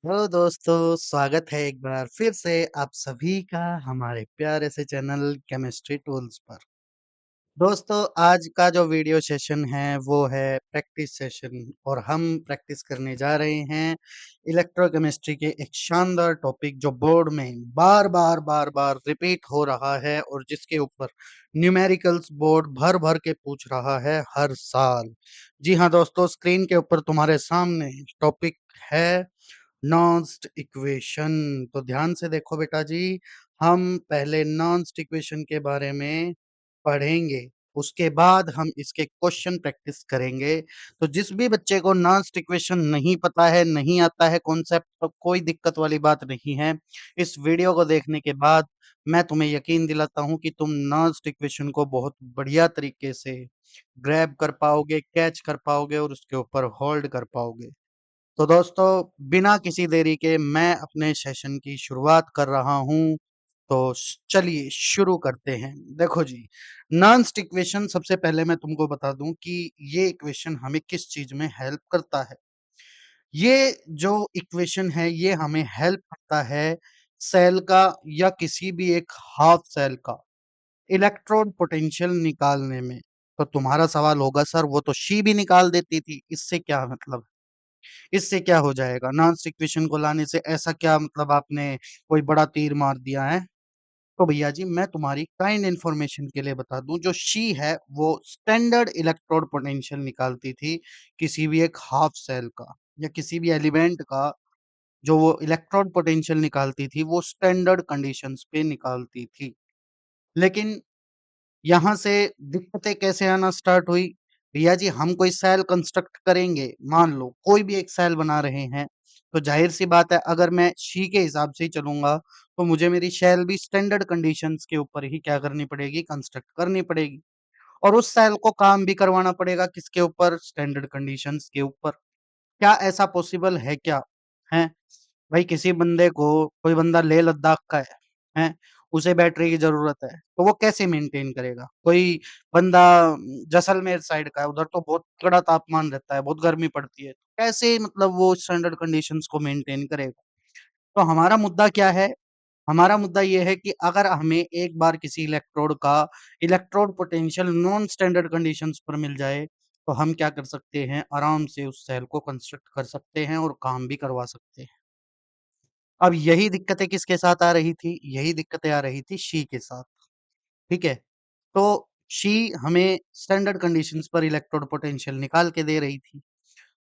Hello दोस्तों, स्वागत है एक बार फिर से आप सभी का हमारे प्यारे से चैनल केमिस्ट्री टूल्स पर। दोस्तों, आज का जो वीडियो सेशन है वो है प्रैक्टिस सेशन और हम प्रैक्टिस करने जा रहे हैं इलेक्ट्रोकेमिस्ट्री के एक शानदार टॉपिक जो बोर्ड में बार-बार रिपीट हो रहा है और जिसके ऊपर न्यूमेरिकल्स बोर्ड भर-भर के पूछ रहा है हर साल। जी हाँ दोस्तों, स्क्रीन के ऊपर तुम्हारे सामने टॉपिक है नॉन्स्ट इक्वेशन। तो ध्यान से देखो बेटा जी, हम पहले नॉन्स्ट इक्वेशन के बारे में पढ़ेंगे, उसके बाद हम इसके क्वेश्चन प्रैक्टिस करेंगे। तो जिस भी बच्चे को नॉन्स्ट इक्वेशन नहीं पता है, नहीं आता है कॉन्सेप्ट, तो कोई दिक्कत वाली बात नहीं है। इस वीडियो को देखने के बाद मैं तुम्हें यकीन दिलाता हूँ कि तुम नॉन्स्ट इक्वेशन को बहुत बढ़िया तरीके से ग्रैब कर पाओगे, कैच कर पाओगे और उसके ऊपर होल्ड कर पाओगे। तो दोस्तों, बिना किसी देरी के मैं अपने सेशन की शुरुआत कर रहा हूँ। तो चलिए शुरू करते हैं। देखो जी, नॉन्स्ट इक्वेशन सबसे पहले मैं तुमको बता दूं कि ये इक्वेशन हमें किस चीज में हेल्प करता है। ये जो इक्वेशन है ये हमें हेल्प करता है सेल का या किसी भी एक हाफ सेल का इलेक्ट्रॉन पोटेंशियल निकालने में। तो तुम्हारा सवाल होगा, सर वो तो शी भी निकाल देती थी, इससे क्या मतलब, इससे क्या हो जाएगा? नॉन्स्ट इक्वेशन को लाने से ऐसा क्या मतलब आपने कोई बड़ा तीर मार दिया है? तो भैया जी, मैं तुम्हारी काइंड इन्फॉर्मेशन के लिए बता दूं, जो शी है वो स्टैंडर्ड इलेक्ट्रोड पोटेंशियल निकालती थी किसी भी एक हाफ सेल का या किसी भी एलिमेंट का। जो वो इलेक्ट्रोड पोटेंशियल निकालती थी वो स्टैंडर्ड कंडीशंस पे निकालती थी। लेकिन यहाँ से दिक्कतें कैसे आना स्टार्ट हुई? भैया जी, हम कोई सेल कंस्ट्रक्ट करेंगे, मान लो कोई भी एक सेल बना रहे हैं, तो ज़ाहिर-सी बात है अगर मैं शी के हिसाब से ही चलूँगा, तो मुझे मेरी सेल भी स्टैंडर्ड कंडीशंस के ऊपर ही क्या करनी पड़ेगी, कंस्ट्रक्ट करनी पड़ेगी। और उस सेल को काम भी करवाना पड़ेगा किसके ऊपर? स्टैंडर्ड कंडीशंस के ऊपर। क्या ऐसा पॉसिबल है क्या? हैं? भाई किसी बंदे को, कोई बंदा लेह लद्दाख का है, हैं? उसे बैटरी की ज़रूरत है, तो वो कैसे मेंटेन करेगा? कोई बंदा जैसलमेर साइड का है, उधर तो बहुत कड़ा तापमान रहता है, बहुत गर्मी पड़ती है, कैसे मतलब वो स्टैंडर्ड कंडीशंस को मेंटेन करेगा? तो हमारा मुद्दा क्या है? हमारा मुद्दा ये है कि अगर हमें एक बार किसी इलेक्ट्रोड का electrode potential non standard conditions पर मिल जाए, तो हम क्या कर सकते हैं? आराम से उस सेल को कंस्ट्रक्ट कर सकते हैं और काम भी करवा सकते हैं। अब यही दिक्कतें किसके साथ आ रही थी? यही दिक्कतें आ रही थी शी के साथ, ठीक है? तो शी हमें स्टैंडर्ड कंडीशंस पर इलेक्ट्रोड पोटेंशियल निकाल के दे रही थी।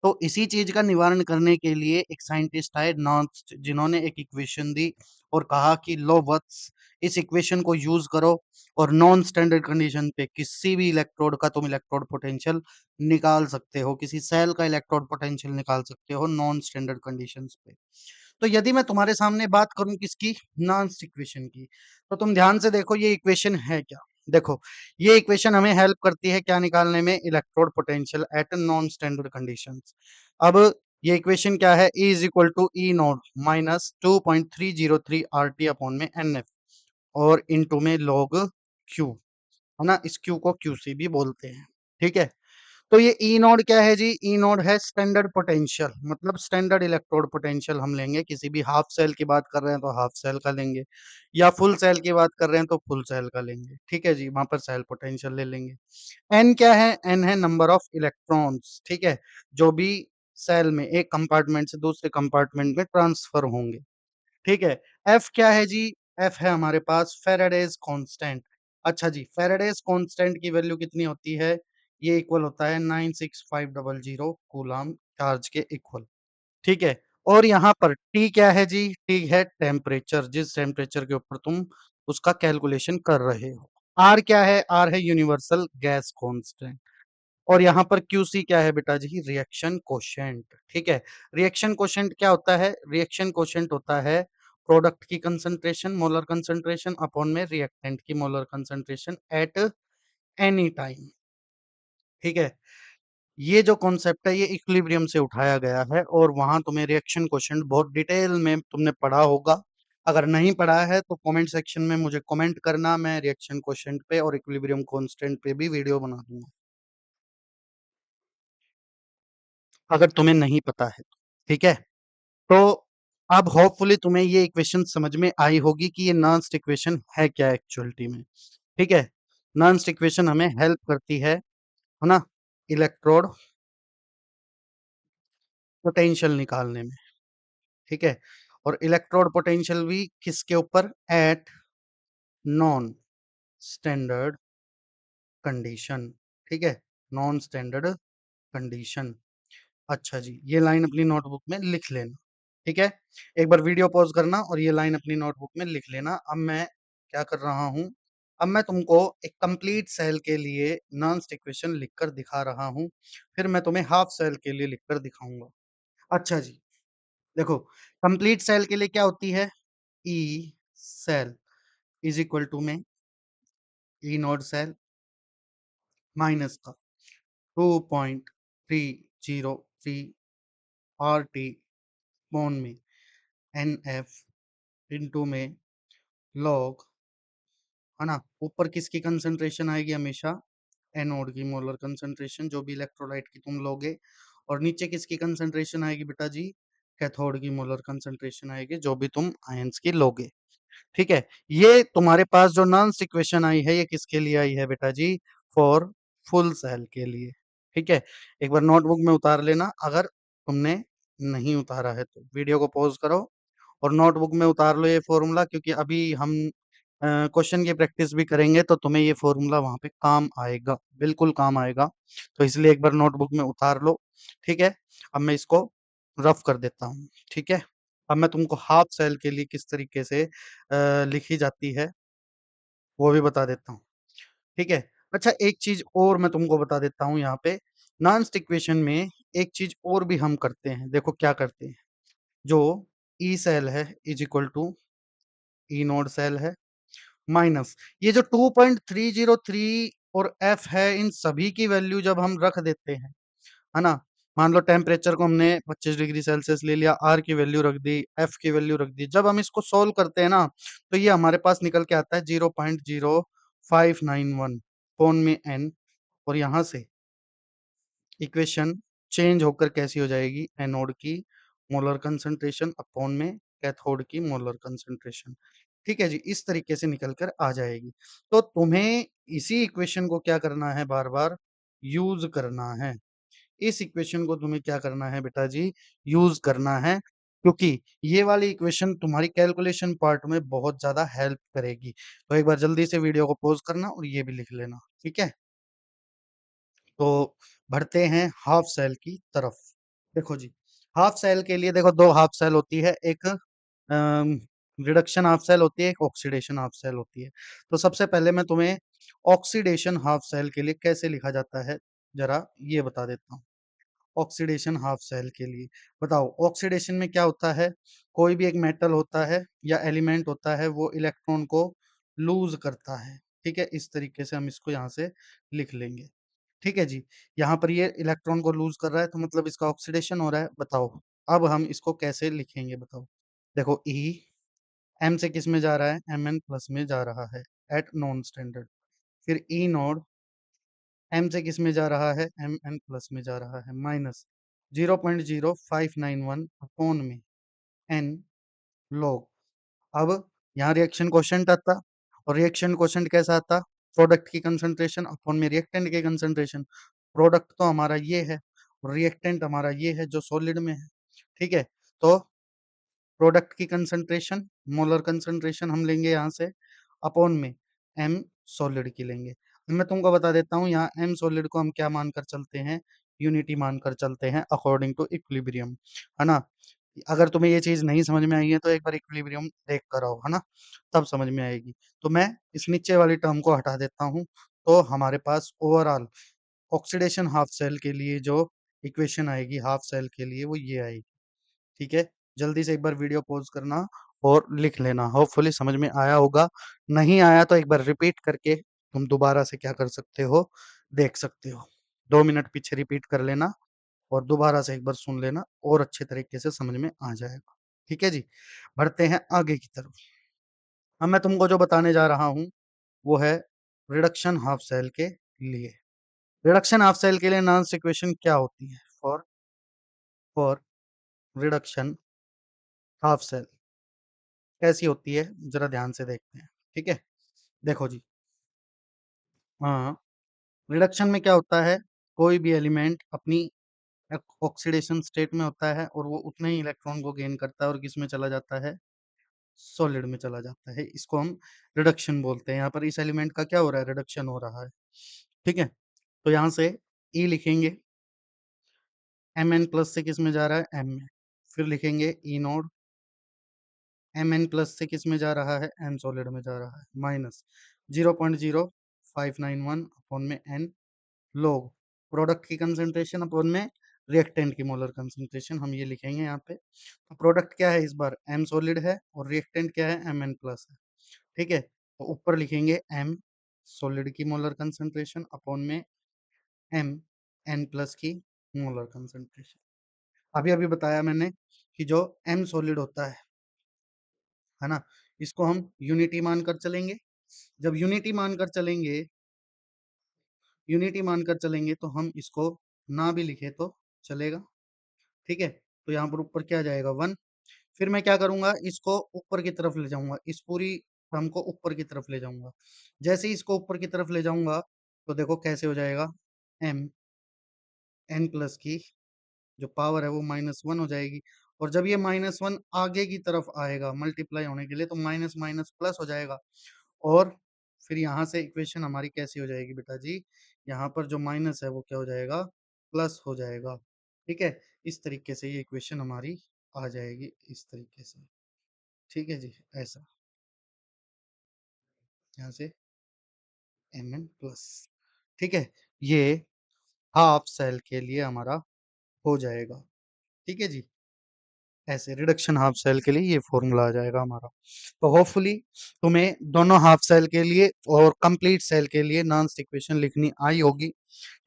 तो इसी चीज़ का निवारण करने के लिए एक साइंटिस्ट आए नॉन्स्ट, जिन्होंने एक इक्वेशन दी और कहा कि लो वत्स, इस इक्वेशन को यूज़ करो और नॉन स्टैंडर्ड कंडीशन पे किसी भी इलेक्ट्रोड का तुम इलेक्ट्रोड पोटेंशियल निकाल सकते हो, किसी सेल का इलेक्ट्रोड पोटेंशियल निकाल सकते हो नॉन स्टैंडर्ड कंडीशंस पे। तो यदि मैं तुम्हारे सामने बात करूँ किसकी? नॉन्स्ट इक्वेशन की, तो तुम ध्यान से देखो ये इक्वेशन है क्या? देखो, ये इक्वेशन हमें हेल्प करती है क्या निकालने में? Electrode potential at non standard conditions. अब ये इक्वेशन क्या है? E is equal to E naught minus 2.303 RT upon में NF और इनटू में log Q, है ना? इस Q को QC भी बोलते हैं, ठीक है? तो ये ई नोड क्या है जी? ई नोड है स्टैंडर्ड पोटेंशियल, मतलब स्टैंडर्ड इलेक्ट्रोड पोटेंशियल हम लेंगे। किसी भी हाफ सेल की बात कर रहे हैं तो हाफ सेल का लेंगे, या फुल सेल की बात कर रहे हैं तो फुल सेल का लेंगे, ठीक है जी? वहां पर सेल पोटेंशियल ले लेंगे। एन क्या है? एन है नंबर ऑफ इलेक्ट्रॉन्स, ठीक है, जो भी सेल में एक कंपार्टमेंट से दूसरे कंपार्टमेंट में ट्रांसफर होंगे, ठीक है। एफ क्या है जी? एफ है हमारे पास फेराडेज कांस्टेंट। अच्छा जी, फेराडेज कांस्टेंट की वैल्यू कितनी होती है? ये इक्वल होता है 96500 कूलम्ब चार्ज के इक्वल, ठीक है। और यहाँ पर टी क्या है जी? टी है टेम्परेचर, जिस टेम्परेचर के ऊपर तुम उसका कैलकुलेशन कर रहे हो। आर क्या है? आर है यूनिवर्सल गैस कांस्टेंट। और यहाँ पर क्यूसी क्या है बेटा जी? रिएक्शन कोशेंट, ठीक है। रिएक्शन कोशेंट क्या होता है? रिएक्शन कोशेंट होता है प्रोडक्ट की कंसंट्रेशन, मोलर कंसंट्रेशन अपॉन में रिएक्टेंट की molar concentration at any time, ठीक है। ये जो कॉन्सेप्ट है ये इक्विलिब्रियम से उठाया गया है और वहां तुम्हें रिएक्शन कोशेंट बहुत डिटेल में तुमने पढ़ा होगा। अगर नहीं पढ़ा है तो कमेंट सेक्शन में मुझे कमेंट करना, मैं रिएक्शन कोशेंट पे और इक्विलिब्रियम कांस्टेंट पे भी वीडियो बना दूंगा, अगर तुम्हें नहीं पता है तो, ठीक है। तो अब होपफुली तुम्हें ये इक्वेशन समझ में आई होगी कि ये नॉन्स्ट इक्वेशन है क्या एक्चुअलिटी में। ठीक है, नॉन्स्ट इक्वेशन हमें हेल्प करती है ना, इलेक्ट्रोड पोटेंशियल निकालने में। ठीक है, और इलेक्ट्रोड पोटेंशियल भी किसके ऊपर, एट नॉन स्टैंडर्ड कंडीशन। ठीक है, नॉन स्टैंडर्ड कंडीशन। अच्छा जी, ये लाइन अपनी नोटबुक में लिख लेना। ठीक है, एक बार वीडियो पॉज करना और ये लाइन अपनी नोटबुक में लिख लेना। अब मैं क्या कर रहा हूँ, अब मैं तुमको एक कंप्लीट सेल के लिए नॉन्स्ट इक्वेशन लिखकर दिखा रहा हूँ, फिर मैं तुम्हें हाफ सेल के लिए लिखकर दिखाऊंगा। अच्छा जी, देखो, कंप्लीट सेल के लिए क्या होती है, E cell is equal to में ई नॉट सेल माइनस का 2.303 आर टी बॉन में एन एफ इंटू में लॉग, है ना, ऊपर किसकी कंसंट्रेशन आएगी हमेशा, एनोड की मोलर कंसंट्रेशन जो भी इलेक्ट्रोलाइट की तुम लोगे, और नीचे किसकी कंसंट्रेशन आएगी बेटा जी, कैथोड की मोलर कंसंट्रेशन आएगी जो भी तुम आयंस की लोगे। ठीक है, ये तुम्हारे पास जो नॉन्स्ट इक्वेशन आई है ये किसके लिए आई है बेटा जी, फॉर फुल सेल के लिए। ठीक है, एक बार नोटबुक में उतार लेना, अगर तुमने नहीं उतारा है तो वीडियो को पॉज करो और नोटबुक में उतार लो ये फॉर्मूला, क्योंकि अभी हम क्वेश्चन की प्रैक्टिस भी करेंगे तो तुम्हें ये फॉर्मूला वहां पे काम आएगा, बिल्कुल काम आएगा। तो इसलिए एक बार नोटबुक में उतार लो। ठीक है, अब मैं इसको रफ कर देता हूँ। ठीक है, अब मैं तुमको हाफ सेल के लिए किस तरीके से लिखी जाती है वो भी बता देता हूँ। ठीक है, अच्छा एक चीज और मैं तुमको बता देता हूँ यहाँ पे, नॉन्स्ट इक्वेशन में एक चीज और भी हम करते हैं, देखो क्या करते हैं, जो ई सेल है is equal to E naught cell है माइनस ये जो 2.303 और एफ है, इन सभी की वैल्यू जब हम रख देते हैं, है ना, मान लो टेम्परेचर को हमने 25 डिग्री सेल्सियस ले लिया, आर की वैल्यू रख दी, एफ की वैल्यू रख दी, जब हम इसको सोल्व करते हैं ना तो ये हमारे पास निकल के आता है 0.0591 पौन में एन, और यहाँ से इक्वेशन चेंज होकर कैसी हो जाएगी, एनोड की मोलर कंसंट्रेशन अपॉन में कैथोड की मोलर कंसंट्रेशन। ठीक है जी, इस तरीके से निकल कर आ जाएगी। तो तुम्हें इसी इक्वेशन को क्या करना है, बार बार यूज करना है। इस इक्वेशन को तुम्हें क्या करना है बेटा जी, यूज करना है, क्योंकि ये वाली इक्वेशन तुम्हारी कैलकुलेशन पार्ट में बहुत ज्यादा हेल्प करेगी। तो एक बार जल्दी से वीडियो को पॉज करना और ये भी लिख लेना। ठीक है, तो बढ़ते हैं हाफ सेल की तरफ। देखो जी, हाफ सेल के लिए देखो दो हाफ सेल होती है, एक रिडक्शन हाफ सेल होती है, एक ऑक्सीडेशन हाफ सेल होती है। तो सबसे पहले मैं तुम्हें ऑक्सीडेशन हाफ सेल के लिए कैसे लिखा जाता है जरा ये बता देता हूँ। ऑक्सीडेशन हाफ सेल के लिए बताओ, ऑक्सीडेशन में क्या होता है, कोई भी एक मेटल होता है या एलिमेंट होता है वो इलेक्ट्रॉन को लूज करता है। ठीक है, इस तरीके से हम इसको यहाँ से लिख लेंगे। ठीक है जी, यहाँ पर ये इलेक्ट्रॉन को लूज कर रहा है तो मतलब इसका ऑक्सीडेशन हो रहा है। बताओ अब हम इसको कैसे लिखेंगे, बताओ, देखो ई एम से किस में जा रहा है, एम एन प्लस में जा रहा है एट नॉन स्टैंडर्ड, फिर ई नोड एम से किस में जा रहा है, एम एन प्लस में जा रहा है माइनस 0.0591 अपॉन में एन लॉग। अब यहाँ रिएक्शन क्वोशंट आता, और रिएक्शन क्वोशंट कैसा आता, प्रोडक्ट की कंसंट्रेशन अपॉन में रिएक्टेंट की कंसंट्रेशन। प्रोडक्ट तो हमारा ये है और रिएक्टेंट हमारा ये है जो सॉलिड में है। ठीक है, तो प्रोडक्ट की कंसंट्रेशन मोलर कंसंट्रेशन हम लेंगे यहाँ से अपॉन में एम सॉलिड की लेंगे। अब मैं तुमको बता देता हूँ यहाँ एम सॉलिड को हम क्या मानकर चलते हैं, यूनिटी मानकर चलते हैं अकॉर्डिंग टू इक्विलिब्रियम, है ना। अगर तुम्हें ये चीज नहीं समझ में आई है तो एक बार इक्विलिब्रियम देख कर आओ, है ना, तब समझ में आएगी। तो मैं इस नीचे वाली टर्म को हटा देता हूँ, तो हमारे पास ओवरऑल ऑक्सीडेशन हाफ सेल के लिए जो इक्वेशन आएगी हाफ सेल के लिए वो ये आएगी। ठीक है, जल्दी से एक बार वीडियो पॉज करना और लिख लेना, होपफुली समझ में आया होगा। नहीं आया तो एक बार रिपीट करके तुम दोबारा से क्या कर सकते हो, देख सकते हो, 2 मिनट पीछे रिपीट कर लेना और दोबारा से एक बार सुन लेना और अच्छे तरीके से समझ में आ जाएगा। ठीक है जी, बढ़ते हैं आगे की तरफ। अब मैं तुमको जो बताने जा रहा हूँ वो है रिडक्शन हाफ सेल के लिए। रिडक्शन हाफ सेल के लिए नॉन्स इक्वेशन क्या होती है, for for reduction half cell कैसी होती है जरा ध्यान से देखते हैं। ठीक है, देखो जी। हाँ, रिडक्शन में क्या होता है, कोई भी एलिमेंट अपनी ऑक्सीडेशन स्टेट में होता है और वो उतने ही इलेक्ट्रॉन को गेन करता है और किस में चला जाता है, सॉलिड में चला जाता है। इसको हम रिडक्शन बोलते हैं। यहाँ पर इस एलिमेंट का क्या हो रहा है, रिडक्शन हो रहा है। ठीक है, तो यहाँ से ई लिखेंगे, एम एन प्लस से किस में जा रहा है, एम में। फिर लिखेंगे E naught, M N plus से किस में जा रहा है, एन सॉलिड में जा रहा है, माइनस 0.0591 अपॉन में एन लोग प्रोडक्ट की कंसंट्रेशन अपॉन में रिएक्टेंट की मोलर कंसंट्रेशन, हम ये लिखेंगे यहाँ पे। तो प्रोडक्ट क्या है इस बार, एम सॉलिड है और रिएक्टेंट क्या है, एम एन प्लस है। ठीक है, तो ऊपर लिखेंगे एम सॉलिड की मोलर कंसंट्रेशन अपॉन में एम एन प्लस की मोलर कंसंट्रेशन। अभी अभी बताया मैंने कि जो एम सॉलिड होता है ना, इसको हम यूनिटी मानकर चलेंगे। जब यूनिटी मानकर चलेंगे तो हम इसको ना भी लिखे तो चलेगा। ठीक है, तो यहाँ पर ऊपर क्या जाएगा, वन। फिर मैं क्या करूंगा, इसको ऊपर की तरफ ले जाऊंगा, इस पूरी टर्म को ऊपर की तरफ ले जाऊंगा। जैसे ही इसको ऊपर की तरफ ले जाऊंगा तो देखो कैसे हो जाएगा, एम एन प्लस की जो पावर है वो -1 हो जाएगी। और जब ये -1 आगे की तरफ आएगा मल्टीप्लाई होने के लिए तो माइनस माइनस प्लस हो जाएगा। और फिर यहाँ से इक्वेशन हमारी कैसी हो जाएगी बेटा जी, यहाँ पर जो माइनस है वो क्या हो जाएगा, प्लस हो जाएगा। ठीक है, इस तरीके से ये इक्वेशन हमारी आ जाएगी, इस तरीके से। ठीक है जी, ऐसा यहाँ से एम एन प्लस। ठीक है, ये हाफ सेल के लिए हमारा हो जाएगा। ठीक है जी, ऐसे रिडक्शन हाफ सेल के लिए ये फॉर्मूला आ जाएगा हमारा। तो होपफुली तुम्हें दोनों हाफ सेल के लिए और कंप्लीट सेल के लिए नॉन्स इक्वेशन लिखनी आई होगी।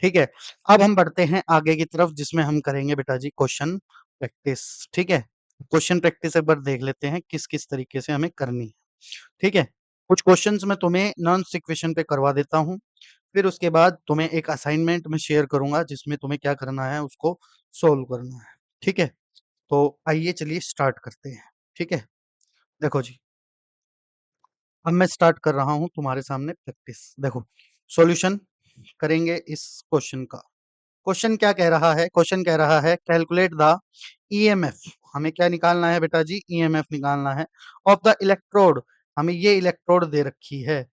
ठीक है, अब हम बढ़ते हैं आगे की तरफ जिसमें हम करेंगे बेटा जी क्वेश्चन प्रैक्टिस। ठीक है, क्वेश्चन प्रैक्टिस एक बार देख लेते हैं किस किस तरीके से हमें करनी है। ठीक है, कुछ क्वेश्चंस मैं तुम्हें नॉन्स इक्वेशन पे करवा देता हूँ, फिर उसके बाद तुम्हें एक असाइनमेंट में शेयर करूंगा जिसमें तुम्हें क्या करना है, उसको सोल्व करना है। ठीक है, तो आइए चलिए स्टार्ट करते हैं। ठीक है, देखो जी, अब मैं स्टार्ट कर रहा हूं तुम्हारे सामने प्रैक्टिस। देखो, सॉल्यूशन करेंगे इस क्वेश्चन का। क्वेश्चन क्या कह रहा है, क्वेश्चन कह रहा है कैलकुलेट द ईएमएफ। हमें क्या निकालना है बेटा जी, ईएमएफ निकालना है ऑफ द इलेक्ट्रोड। हमें ये इलेक्ट्रोड दे रखी है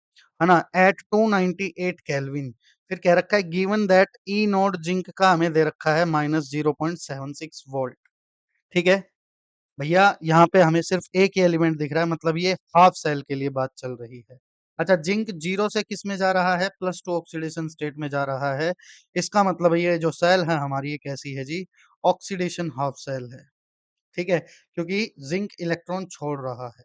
ना, एट 298 केल्विन। फिर कह रखा है given that E node zinc का हमें दे रखा है -0.76 वोल्ट। ठीक है भैया, यहाँ पे हमें सिर्फ एक ही एलिमेंट दिख रहा है, मतलब ये हाफ सेल के लिए बात चल रही है। अच्छा, जिंक जीरो से किस में जा रहा है, +2 ऑक्सीडेशन स्टेट में जा रहा है। इसका मतलब ये जो सेल है हमारी, ये कैसी है जी, ऑक्सीडेशन हाफ सेल है। ठीक है, क्योंकि जिंक इलेक्ट्रॉन छोड़ रहा है।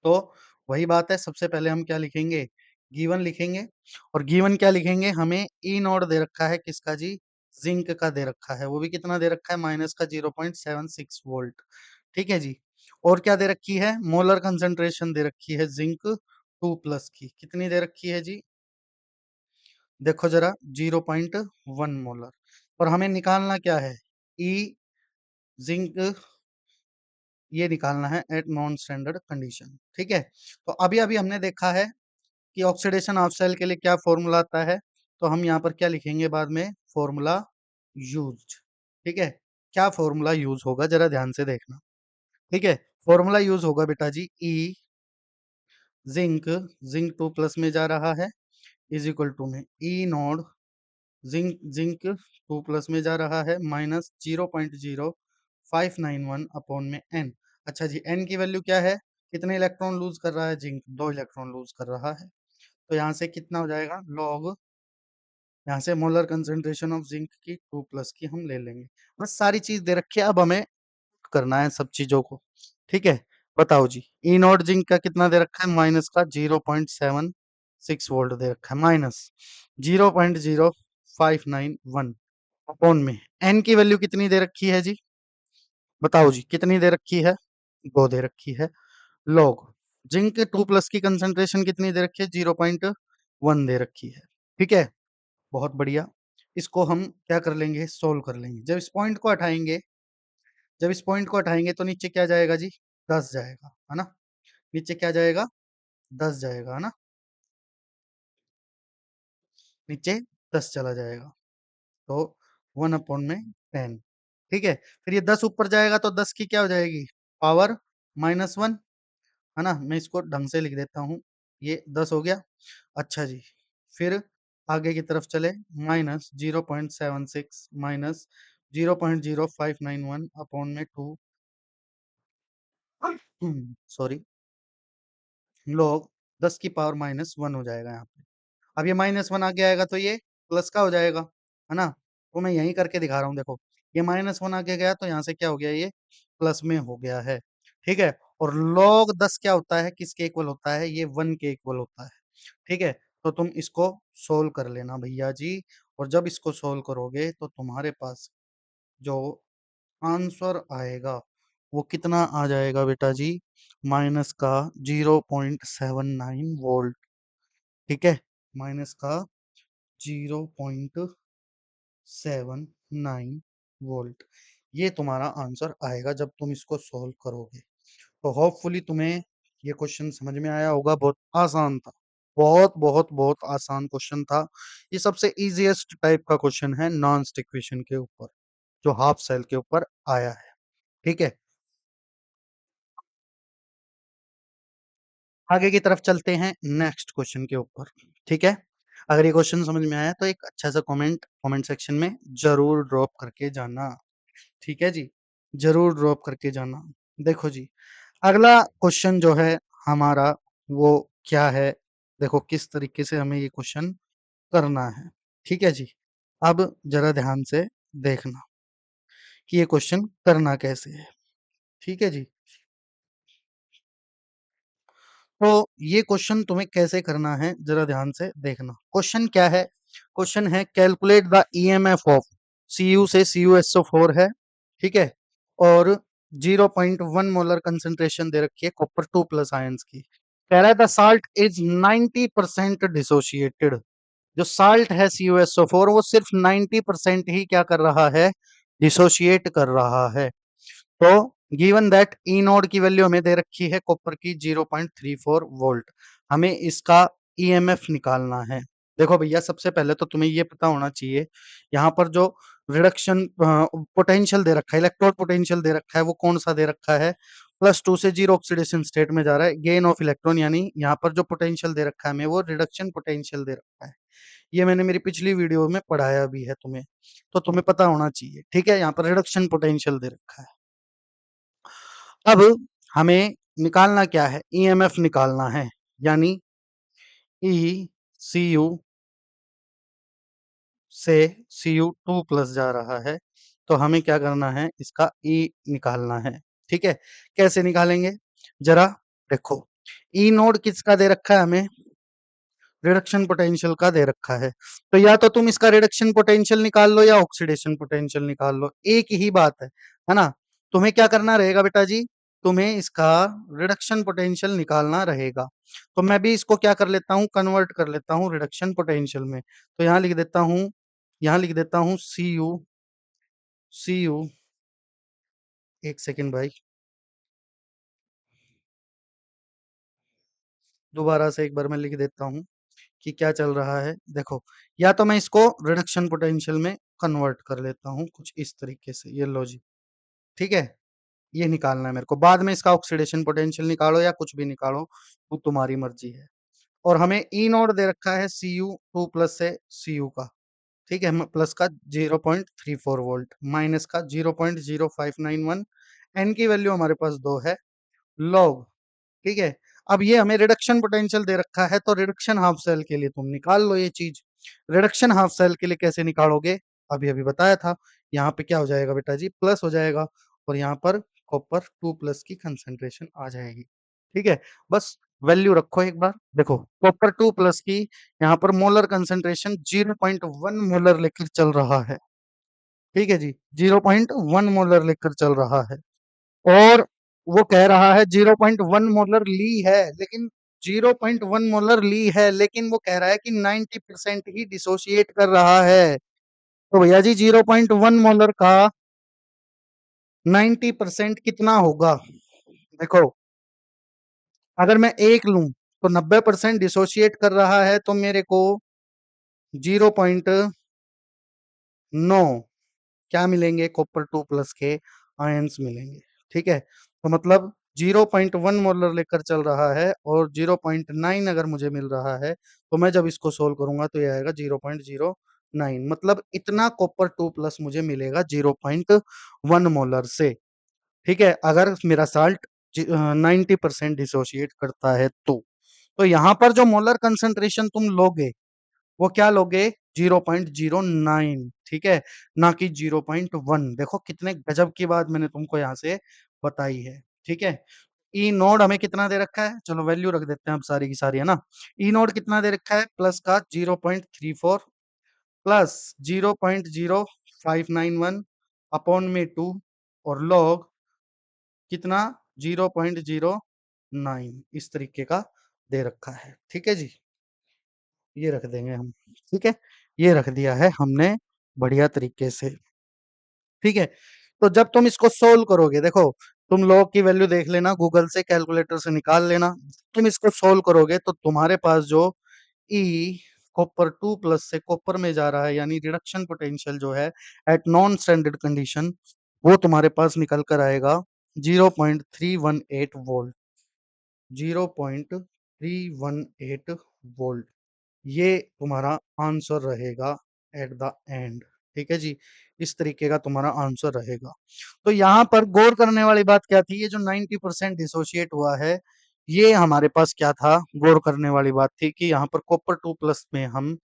तो वही बात है, सबसे पहले हम क्या लिखेंगे, गिवन लिखेंगे। और गिवन क्या लिखेंगे, हमें ई नॉट दे रखा है किसका जी, जिंक का दे रखा है, वो भी कितना दे रखा है, माइनस का 0.76 वोल्ट। ठीक है जी, और क्या दे रखी है, मोलर कंसंट्रेशन दे रखी है जिंक 2+ की, कितनी दे रखी है जी, देखो जरा 0.1 मोलर। और हमें निकालना क्या है, ई जिंक, ये निकालना है एट नॉन स्टैंडर्ड कंडीशन। ठीक है, तो अभी अभी हमने देखा है कि ऑक्सीडेशन हाफ सेल के लिए क्या फॉर्मूला आता है, तो हम यहाँ पर क्या लिखेंगे बाद में, फॉर्मूला यूज्ड। ठीक है, क्या फॉर्मूला यूज होगा जरा ध्यान से देखना। ठीक है, फॉर्मूला यूज होगा बेटा जी, ई जिंक, जिंक 2+ में जा रहा है, इज इक्वल टू में ई नॉड जिंक, जिंक 2+ में जा रहा है, -0.0591 अपॉन में एन। अच्छा जी, एन की वैल्यू क्या है, कितने इलेक्ट्रॉन लूज कर रहा है जिंक, 2 इलेक्ट्रॉन लूज कर रहा है। तो यहाँ से कितना हो जाएगा, लॉग, यहाँ से मोलर कंसंट्रेशन ऑफ जिंक की 2+ की हम ले लेंगे। बस सारी चीज दे रखी है, अब हमें करना है सब चीजों को। ठीक है, बताओ जी, ई नॉट जिंक का कितना दे रखा है, माइनस का 0.76 वोल्ट दे रखा है, -0.0591 अपॉन में एन की वैल्यू कितनी दे रखी है जी, बताओ जी कितनी दे रखी है, 2 दे रखी है। लॉग जिंक 2+ की कंसंट्रेशन कितनी दे रखी है, 0.1 दे रखी है। ठीक है, बहुत बढ़िया। इसको हम क्या कर लेंगे, सोल्व कर लेंगे। जब इस पॉइंट को हटाएंगे जब इस पॉइंट को हटाएँगे तो नीचे क्या जाएगा जी? 10 जाएगा, है ना? नीचे क्या जाएगा? 10 जाएगा, है ना? नीचे 10 चला जाएगा, तो 1/10, ठीक है? फिर ये 10 ऊपर जाएगा तो 10 की क्या हो जाएगी? पावर -1, है ना? मैं इसको ढंग से लिख देता हूँ, ये 10 हो गया। अच्छा जी, फिर आगे की तरफ चले, माइनस 0.76 माइनस 0.0591 अपॉन में 2 सॉरी, लॉग 10 की पावर -1 हो जाएगा यहाँ पे। अब ये -1 आगे आएगा तो ये प्लस का हो जाएगा, है ना? तो मैं यहीं करके दिखा रहा हूँ देखो, ये -1 आगे गया तो यहाँ से क्या हो गया ये प्लस में हो गया है, ठीक है? और log 10 क्या होता है, किसके इक्वल होता है? ये 1 के इक्वल होता है, ठीक है? तो तुम इसको सोल्व कर लेना भैया जी, और जब इसको सोल्व करोगे तो तुम्हारे पास जो आंसर आएगा वो कितना आ जाएगा बेटा जी? माइनस का 0.79 वोल्ट, ठीक है? माइनस का 0.79 वोल्ट, ये तुम्हारा आंसर आएगा जब तुम इसको सॉल्व करोगे। तो होपफुली तुम्हें ये क्वेश्चन समझ में आया होगा, बहुत आसान था। बहुत बहुत बहुत आसान क्वेश्चन था। ये सबसे इजीएस्ट टाइप का क्वेश्चन है नॉन स्टिक क्वेश्चन के ऊपर, जो हाफ सेल के ऊपर आया है, ठीक है? आगे की तरफ चलते हैं नेक्स्ट क्वेश्चन के ऊपर, ठीक है? अगर ये क्वेश्चन समझ में आया तो एक अच्छा सा कमेंट सेक्शन में जरूर ड्रॉप करके जाना, ठीक है जी? ज़रूर ड्रॉप करके जाना। देखो जी, अगला क्वेश्चन जो है हमारा वो क्या है? देखो किस तरीके से हमें ये क्वेश्चन करना है, ठीक है जी? अब ज़रा ध्यान से देखना कि ये क्वेश्चन करना कैसे है, ठीक है जी? तो ये क्वेश्चन तुम्हें कैसे करना है ज़रा ध्यान से देखना। क्वेश्चन क्या है? क्वेश्चन है calculate the EMF of Cu से CuSO4 है, ठीक है? और 0.1 मोलर कंसंट्रेशन दे रखी है कॉपर 2+ आयंस की। कह रहा है द साल्ट इज 90% डिसोसिएटेड। जो साल्ट है CuSO4 वो सिर्फ 90% ही क्या कर रहा है? डिसोशिएट कर रहा है। तो गिवन दैट ई नोड की वैल्यू हमें दे रखी है कॉपर की 0.34 वोल्ट, हमें इसका ईएमएफ निकालना है। देखो भैया सबसे पहले तो तुम्हें ये पता होना चाहिए, यहाँ पर जो रिडक्शन पोटेंशियल दे रखा है, इलेक्ट्रोड पोटेंशियल दे रखा है, वो कौन सा दे रखा है? +2 से 0 ऑक्सीडेशन स्टेट में जा रहा है, गेन ऑफ इलेक्ट्रॉन, यानी यहाँ पर जो पोटेंशियल दे रखा है हमें वो रिडक्शन पोटेंशियल दे रखा है। ये मैंने मेरी पिछली वीडियो में पढ़ाया भी है तुम्हें, तो तुम्हें पता होना चाहिए, ठीक है? यहाँ पर रिडक्शन पोटेंशियल दे रखा है। अब हमें निकालना क्या है? ईएमएफ निकालना है, यानी ई सी यू से Cu2+ जा रहा है, तो हमें क्या करना है? इसका ई निकालना है, ठीक है? कैसे निकालेंगे? जरा देखो, ई नोड किसका दे रखा है हमें? रिडक्शन पोटेंशियल का दे रखा है, तो या तो तुम इसका रिडक्शन पोटेंशियल निकाल लो या ऑक्सीडेशन पोटेंशियल निकाल लो, एक ही बात है ना? तुम्हें क्या करना रहेगा बेटा जी? तुम्हें इसका रिडक्शन पोटेंशियल निकालना रहेगा। तो मैं भी इसको क्या कर लेता हूँ? कन्वर्ट कर लेता हूँ रिडक्शन पोटेंशियल में। तो यहाँ लिख देता हूँ सी यू, एक सेकेंड भाई, दोबारा से एक बार मैं लिख देता हूँ कि क्या चल रहा है। देखो, या तो मैं इसको रिडक्शन पोटेंशियल में कन्वर्ट कर लेता हूँ कुछ इस तरीके से, ये लो जी, ठीक है? ये निकालना है मेरे को, बाद में इसका ऑक्सीडेशन पोटेंशियल निकालो या कुछ भी निकालो, वो तुम्हारी मर्जी है। और हमें ई नोड दे रखा है Cu2+ से Cu का, ठीक है? प्लस का 0.34 वोल्ट, माइनस का 0.0591, एन की वैल्यू हमारे पास 2 है, लॉग, ठीक है? अब ये हमें रिडक्शन पोटेंशियल दे रखा है, तो रिडक्शन हाफ सेल के लिए तुम निकाल लो ये चीज। रिडक्शन हाफ सेल के लिए कैसे निकालोगे? अभी अभी बताया था। यहाँ पे क्या हो जाएगा बेटा जी? प्लस हो जाएगा, और यहाँ पर कॉपर 2+ की कंसेंट्रेशन आ जाएगी, ठीक है? बस वैल्यू रखो एक बार, देखो कॉपर 2+ की यहाँ पर मोलर कंसेंट्रेशन 0.1 मोलर लेकर चल रहा है, ठीक है जी? 0.1 मोलर लेकर चल रहा है, और वो कह रहा है 0.1 मोलर ली है, लेकिन 0.1 मोलर ली है, लेकिन वो कह रहा है कि 90% ही डिसोशिएट कर रहा है। तो भैया जी 0.1 मोलर का 90% कितना होगा? देखो, अगर मैं 1 लूं तो 90% डिसोशिएट कर रहा है, तो मेरे को 0.9 क्या मिलेंगे? कॉपर 2 प्लस के आयंस मिलेंगे। ठीक है, तो मतलब 0.1 मोलर लेकर चल रहा है और 0.9 अगर मुझे मिल रहा है, तो मैं जब इसको सोल्व करूंगा तो ये आएगा 0.09, मतलब इतना कॉपर 2 प्लस मुझे मिलेगा 0.1 मोलर से। ठीक है, अगर मेरा साल्ट 90% डिसोशिएट करता है तो यहां पर जो मोलर कंसंट्रेशन तुम लोगे वो क्या लोगे? 0.09। ठीक है, ना कि 0.1। देखो कितने गजब की बात मैंने तुमको यहाँ से बताई है। ठीक है, ई नोड हमें कितना दे रखा है? चलो वैल्यू रख देते हैं अब सारी की सारी, है ना। ई नोड कितना दे रखा है? प्लस का 0.34 प्लस 0.0591 अपॉन में 2 और लॉग कितना? 0.09 इस तरीके का दे रखा है। ठीक है जी, ये रख देंगे हम। ठीक है, ये रख दिया है हमने बढ़िया तरीके से। ठीक है, तो जब तुम इसको सोल्व करोगे, देखो तुम लॉग की वैल्यू देख लेना, गूगल से कैलकुलेटर से निकाल लेना। तुम इसको सोल्व करोगे तो तुम्हारे पास जो ई कॉपर 2 प्लस से कॉपर में जा रहा है, यानी रिडक्शन पोटेंशियल जो है एट नॉन स्टैंडर्ड कंडीशन, वो तुम्हारे पास निकल कर आएगा 0.318 वोल्ट। 0.318 वोल्ट, ये तुम्हारा आंसर रहेगा एट द एंड। ठीक है जी, इस तरीके का तुम्हारा आंसर रहेगा। तो यहाँ पर गौर करने वाली बात क्या थी? ये जो 90% डिसोशिएट हुआ है, ये हमारे पास क्या था? गौर करने वाली बात थी कि यहाँ पर कॉपर 2 प्लस में हम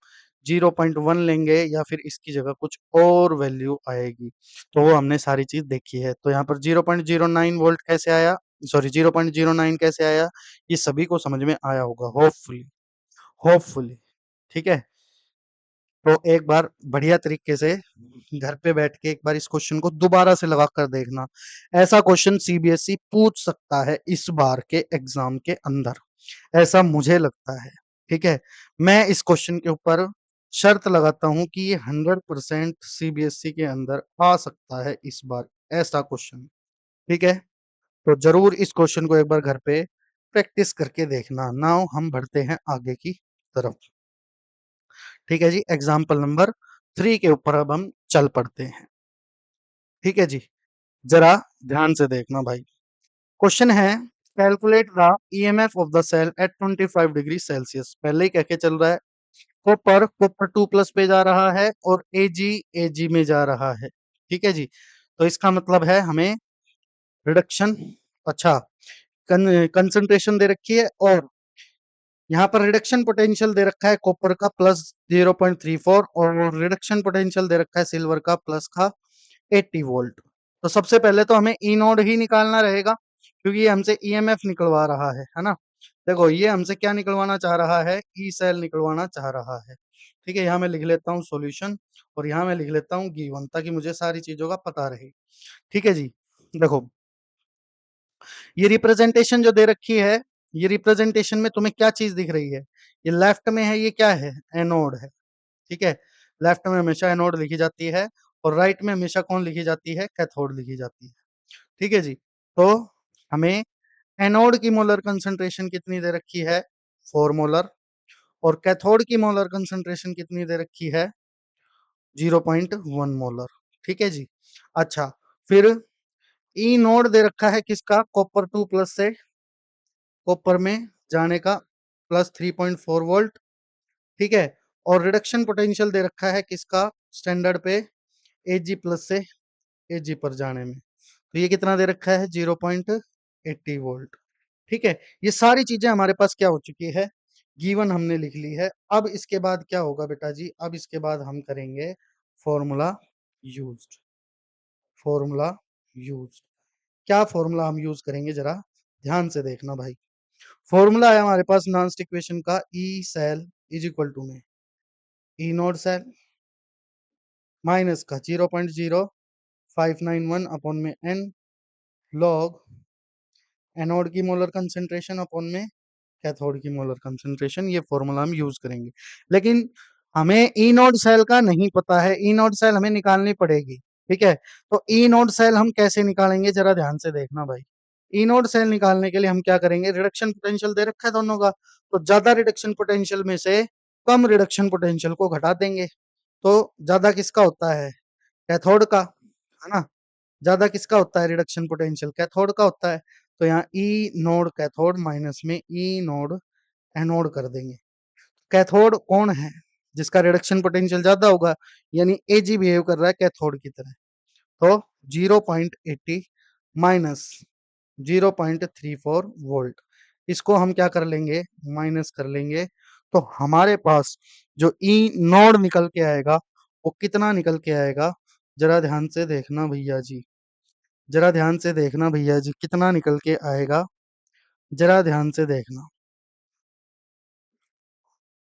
0.1 लेंगे या फिर इसकी जगह कुछ और वैल्यू आएगी, तो वो हमने सारी चीज देखी है। तो यहाँ पर 0.09 वोल्ट कैसे आया, सॉरी 0.09 कैसे आया, ये सभी को समझ में आया होगा, होपफुली। होपफुली। ठीक है, तो एक बार बढ़िया तरीके से घर पे बैठ के एक बार इस क्वेश्चन को दोबारा से लगा कर देखना। ऐसा क्वेश्चन सीबीएसई पूछ सकता है इस बार के एग्जाम के अंदर, ऐसा मुझे लगता है। ठीक है, मैं इस क्वेश्चन के ऊपर शर्त लगाता हूं कि ये 100% सीबीएसई के अंदर आ सकता है इस बार, ऐसा क्वेश्चन। ठीक है, तो जरूर इस क्वेश्चन को एक बार घर पे प्रैक्टिस करके देखना। नाउ हम बढ़ते हैं आगे की तरफ। ठीक है जी, एग्जाम्पल नंबर 3 के ऊपर अब हम चल पड़ते हैं। ठीक है जी, जरा ध्यान से देखना भाई। क्वेश्चन है, calculate the EMF of the cell at 25 degree Celsius. पहले ही कह के चल रहा है, कॉपर कॉपर 2 प्लस पे जा रहा है और एजी एजी में जा रहा है। ठीक है जी, तो इसका मतलब है हमें रिडक्शन, अच्छा, कंसंट्रेशन दे रखी है और यहाँ पर रिडक्शन पोटेंशियल दे रखा है कॉपर का प्लस 0.34 और रिडक्शन पोटेंशियल दे रखा है सिल्वर का प्लस का 80 वोल्ट। तो सबसे पहले तो हमें ई नोड ही निकालना रहेगा, क्योंकि ये हमसे ईएमएफ निकलवा रहा है ना। देखो ये हमसे क्या निकलवाना चाह रहा है? ई सेल निकलवाना चाह रहा है। ठीक है, यहाँ मैं लिख लेता हूँ सॉल्यूशन और यहाँ मैं लिख लेता हूँ गिवन, ताकि मुझे सारी चीजों का पता रहे। ठीक है जी, देखो ये रिप्रेजेंटेशन जो दे रखी है, ये रिप्रेजेंटेशन में तुम्हें क्या चीज दिख रही है? ये लेफ्ट में है, ये क्या है? एनोड है। ठीक है, लेफ्ट में हमेशा एनोड लिखी जाती है और राइट में हमेशा कौन लिखी जाती है? कैथोड लिखी जाती है। ठीक है जी, तो हमें एनोड की मोलर कंसंट्रेशन कितनी दे रखी है? 4 मोलर। और कैथोड की मोलर कंसंट्रेशन कितनी दे रखी है? 0.1 मोलर। ठीक है जी, अच्छा, फिर ई नोड दे रखा है किसका? कॉपर 2 प्लस से कॉपर में जाने का प्लस 3.4 वोल्ट। ठीक है, और रिडक्शन पोटेंशियल दे रखा है किसका? स्टैंडर्ड पे एजी प्लस से एजी पर जाने में, तो ये कितना दे रखा है? 0.80 वोल्ट। ठीक है, ये सारी चीजें हमारे पास क्या हो चुकी है? गिवन हमने लिख ली है। अब इसके बाद क्या होगा बेटा जी? अब इसके बाद हम करेंगे फॉर्मूला यूज्ड। फॉर्मूला यूज्ड, क्या फॉर्मूला हम यूज करेंगे जरा ध्यान से देखना भाई। फॉर्मूला है हमारे पास नॉन इक्वेशन का, E cell is equal to में ई नोट सेल माइनस का 0.0591 अपॉन में एन लॉग एनोड की मोलर कंसेंट्रेशन अपॉन में कैथोड की मोलर कंसेंट्रेशन। ये फॉर्मूला हम यूज करेंगे, लेकिन हमें ई नोड सेल का नहीं पता है। ई नोड सेल हमें निकालनी पड़ेगी। ठीक है। तो ई नोड सेल हम कैसे निकालेंगे जरा ध्यान से देखना भाई। ई नोड सेल निकालने के लिए हम क्या करेंगे, रिडक्शन पोटेंशियल दे रखा है दोनों का, तो ज्यादा रिडक्शन पोटेंशियल में से कम रिडक्शन पोटेंशियल को घटा देंगे। तो ज्यादा किसका होता है, कैथोड का, है ना। ज्यादा किसका होता है रिडक्शन पोटेंशियल, कैथोड का होता है। तो यहाँ ई नोड कैथोड माइनस में ई नोड एनोड कर देंगे। कैथोड कौन है, जिसका रिडक्शन पोटेंशियल ज्यादा होगा, यानी एजी बिहेव कर रहा है कैथोड की तरह। तो 0.80 माइनस 0.34 वोल्ट, इसको हम क्या कर लेंगे, माइनस कर लेंगे। तो हमारे पास जो ई नोड निकल के आएगा वो कितना निकल के आएगा, जरा ध्यान से देखना भैया जी, जरा ध्यान से देखना भैया जी, कितना निकल के आएगा, जरा ध्यान से देखना।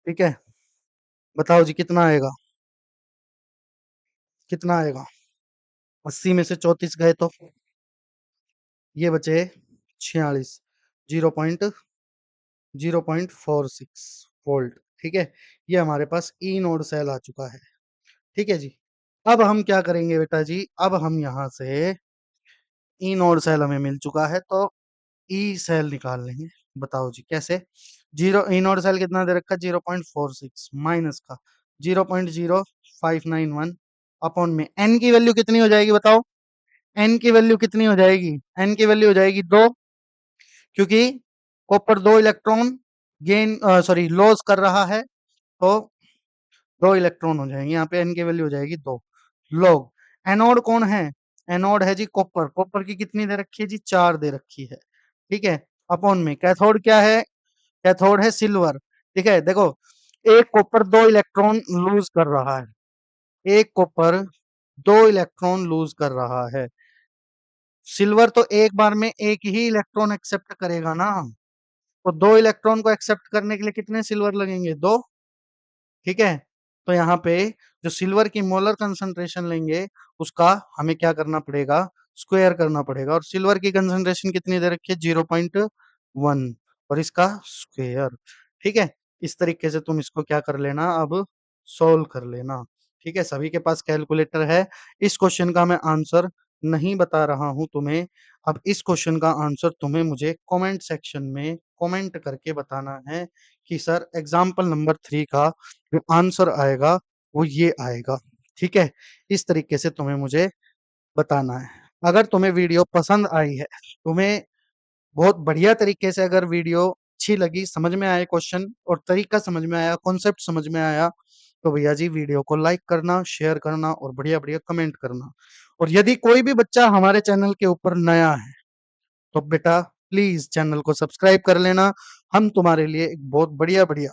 ठीक है, बताओ जी कितना आएगा, कितना आएगा। 80 में से 34 गए तो ये बचे 46, 0.46 वोल्ट। ठीक है, ये हमारे पास ई नोड सेल आ चुका है। ठीक है जी। अब हम क्या करेंगे बेटा जी, अब हम यहाँ से ई नोड सेल हमें मिल चुका है, तो ई सेल निकाल लेंगे। बताओ जी कैसे। जीरो ई नोड सेल कितना दे रखा है, 0.46 माइनस का 0.0591 अपॉन में एन की वैल्यू कितनी हो जाएगी बताओ, एन की वैल्यू कितनी हो जाएगी, एन की वैल्यू हो जाएगी 2, क्योंकि copper 2 electron gain sorry loss कर रहा है, तो 2 इलेक्ट्रॉन हो जाएंगे, यहाँ पे एन की वैल्यू हो जाएगी 2 लॉग। एनोड कौन है, एनोड है जी कॉपर, कॉपर की कितनी दे रखी है जी, 4 दे रखी है। ठीक है, अपॉन में कैथोड क्या है, कैथोड है सिल्वर। ठीक है, देखो एक कॉपर 2 इलेक्ट्रॉन लूज कर रहा है, एक कॉपर 2 इलेक्ट्रॉन लूज कर रहा है। सिल्वर तो एक बार में एक ही इलेक्ट्रॉन एक्सेप्ट करेगा ना, तो 2 इलेक्ट्रॉन को एक्सेप्ट करने के लिए कितने सिल्वर लगेंगे, 2। ठीक है, तो यहाँ पे जो सिल्वर की मोलर कंसंट्रेशन लेंगे उसका हमें क्या करना पड़ेगा, स्क्वायर करना पड़ेगा। और सिल्वर की कंसंट्रेशन कितनी दे रखी है, 0.1, और इसका स्क्वायर। ठीक है, इस तरीके से तुम इसको क्या कर लेना, अब सोल्व कर लेना। ठीक है, सभी के पास कैलकुलेटर है। इस क्वेश्चन का मैं आंसर नहीं बता रहा हूं तुम्हें, अब इस क्वेश्चन का आंसर तुम्हें मुझे कमेंट सेक्शन में कमेंट करके बताना है कि सर एग्जाम्पल नंबर 3 का जो आंसर आएगा वो ये आएगा। ठीक है, इस तरीके से तुम्हें मुझे बताना है। अगर तुम्हें वीडियो पसंद आई है, तुम्हें बहुत बढ़िया तरीके से अगर वीडियो अच्छी लगी, समझ में आए क्वेश्चन और तरीका समझ में आया, कॉन्सेप्ट समझ में आया, तो भैया जी वीडियो को लाइक करना, शेयर करना और बढ़िया बढ़िया कमेंट करना। और यदि कोई भी बच्चा हमारे चैनल के ऊपर नया है तो बेटा प्लीज चैनल को सब्सक्राइब कर लेना। हम तुम्हारे लिए एक बहुत बढ़िया बढ़िया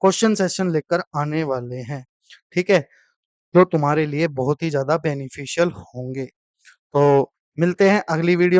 क्वेश्चन सेशन लेकर आने वाले हैं। ठीक है, जो तुम्हारे लिए बहुत ही ज्यादा बेनिफिशियल होंगे। तो मिलते हैं अगली वीडियो